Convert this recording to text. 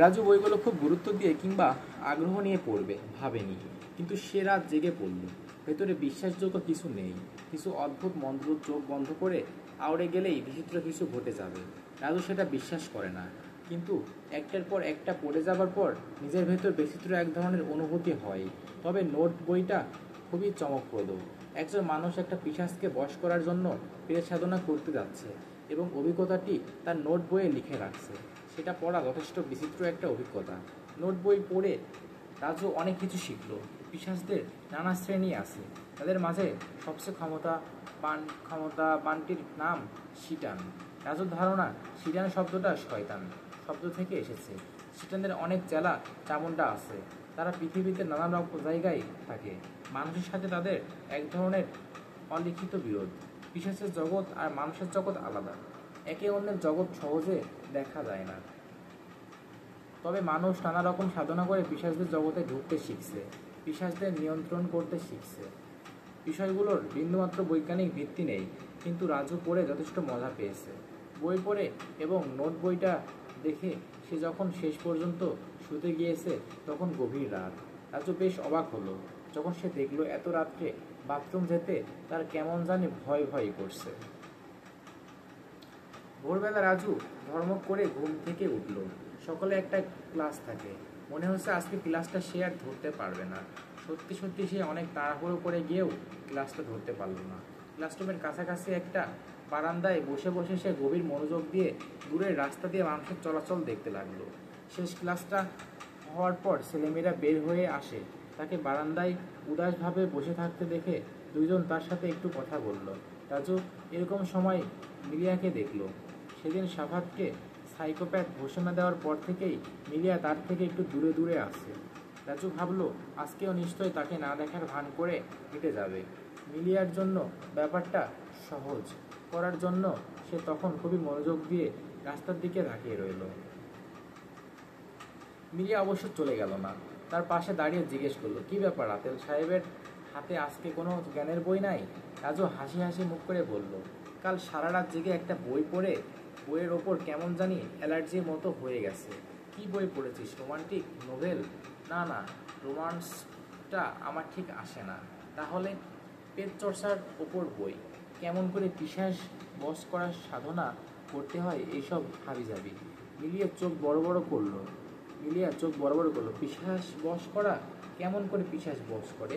রাজু বইগুলো খুব গুরুত্ব দিয়ে কিংবা আগ্রহ নিয়ে পড়বে ভাবেনি, কিন্তু সে রাত জেগে পড়ল। ভেতরে বিশ্বাসযোগ্য কিছু নেই, কিছু অদ্ভুত মন্ত্র চোখ বন্ধ করে আউড়ে গেলেই বিচিত্র কিছু ঘটে যাবে। রাজু সেটা বিশ্বাস করে না, কিন্তু একটার পর একটা পড়ে যাবার পর নিজের ভেতর বিচিত্র এক ধরনের অনুভূতি হয়। তবে নোট বইটা খুবই চমকপ্রদ। একজন মানুষ একটা পিশাচকে বশ করার জন্য প্রেত সাধনা করতে যাচ্ছে এবং অভিজ্ঞতাটি তার নোট বইয়ে লিখে রাখছে। সেটা পড়া যথেষ্ট বিচিত্র একটা অভিজ্ঞতা। নোট বই পড়ে রাজু অনেক কিছু শিখল। পিশাচদের নানা শ্রেণী আছে, তাদের মাঝে সবচেয়ে ক্ষমতাবানটির নাম শিটান। রাজুর ধারণা শিটান শব্দটা শয়তান শব্দ থেকে এসেছে। শিটানদের অনেক চেলা চামুন্ডা আছে, তারা পৃথিবীতে নানা রকম জায়গায় থাকে। মানুষের সাথে তাদের এক ধরনের অলিখিত বিরোধ। পিশাচের জগৎ আর মানুষের জগৎ আলাদা, একে অন্যের জগৎ সহজে দেখা যায় না। তবে মানুষ নানা রকম সাধনা করে পিশাচদের জগতে ঢুকতে শিখছে, পিশাচদের নিয়ন্ত্রণ করতে শিখছে। বিষয়গুলোর বিন্দুমাত্র বৈজ্ঞানিক ভিত্তি নেই, কিন্তু রাজু পড়ে যথেষ্ট মজা পেয়েছে। বই পড়ে এবং নোট বইটা দেখে সে যখন শেষ পর্যন্ত শুতে গিয়েছে তখন গভীর রাত। রাজু বেশ অবাক হলো যখন সে দেখল এত রাত্রে বাথরুম যেতে তার কেমন জানি ভয় ভয় করছে। ভোরবেলা রাজু ধর্মক করে ঘুম থেকে উঠল। সকালে একটা ক্লাস থাকে, মনে হচ্ছে আজকে ক্লাসটা সে আর ধরতে পারবে না। সত্যি সত্যি সে অনেক তাড়াহুড়ো করে গিয়েও ক্লাসটা ধরতে পারল না। ক্লাসরুমের কাছাকাছি একটা বারান্দায় বসে বসে সে গভীর মনোযোগ দিয়ে দূরের রাস্তা দিয়ে মানুষের চলাচল দেখতে লাগলো। শেষ ক্লাসটা হওয়ার পর ছেলেমেয়েরা বের হয়ে আসে। তাকে বারান্দায় উদাসভাবে বসে থাকতে দেখে দুইজন তার সাথে একটু কথা বলল। রাজু এরকম সময় মিলিয়াকে দেখল। সেদিন সাফাতকে সাইকোপ্যাথ ঘোষণা দেওয়ার পর থেকেই মিলিয়া তার থেকে একটু দূরে দূরে আসছে। রাজু ভাবল আজকেও নিশ্চয়ই তাকে না দেখার ভান করে হেঁটে যাবে। মিলিয়ার জন্য ব্যাপারটা সহজ করার জন্য সে তখন খুবই মনোযোগ দিয়ে রাস্তার দিকে তাকিয়ে রইল। মিলিয়া অবশ্য চলে গেল না, তার পাশে দাঁড়িয়ে জিজ্ঞেস করলো, কি ব্যাপার, আতেল সাহেবের হাতে আজকে কোনো জ্ঞানের বই নাই? রাজু হাসি হাসি মুখ করে বলল, কাল সারা রাত জেগে একটা বই পড়ে বইয়ের ওপর কেমন জানি অ্যালার্জির মতো হয়ে গেছে। কি বই পড়েছিস, রোমান্টিক নোভেল? না না, রোমান্সটা আমার ঠিক আসে না। তাহলে পেট চর্চার ওপর বই, কেমন করে পিশাচ বশ করার সাধনা করতে হয়, এইসব হাবিজাবি। মিলিয়া চোখ বড় বড় করলো। পিশাচ বশ করা? কেমন করে পিশাচ বশ করে?